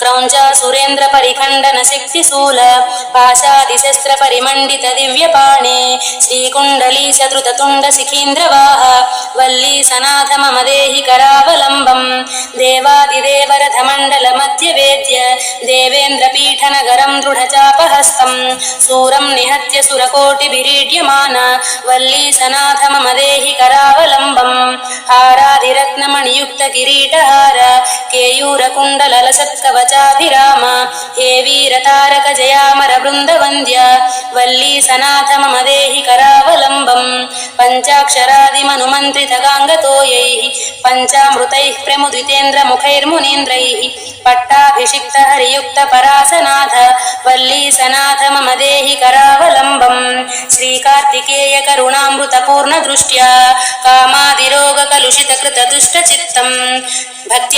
क्रौञ्चा सुरेन्द्र परिखण्डन शक्तिशूल पाशादिशस्त्र परिमण्डित दिव्यपाणे श्रीकुण्डली चतुर्तुण्ड शिखीन्द्रवाह वल्ली सनाथ मम देहि करावलम्बम् देवादिदेवरथमण्डल मध्यवेद्य देवेन्द्रपीठनगरं दृढचापहस्तं सूरं निहत्य सुरकोटिभिरीड्यमान वल्ली सनाथ मम देहि करावलम्बम् हारादिरत्नमणियुक्त किरीटहार केयूरकुण्डललसत्कवचाभिराम हे वीरतारक जयामर वृन्दवन्द्य वल्ली सनाथ मम देहि करावलम्बम् पञ्चाक्षरादिमनुमन्त्रितगाङ्गतोयैः पञ्चामृतैः प्रमुदितेन्द्रमुखैर्मुनीन्द्रैः पट्टाभिषिक्त हरियुक्त परासनाथ वल्ली सनाथ मम देहि करावलम्बम् श्रीकार्तिकेय करुणामृतपूर्ण दृष्ट्या कामादिरोगकलुषितकृतदुष्टचित्तं भक्त्या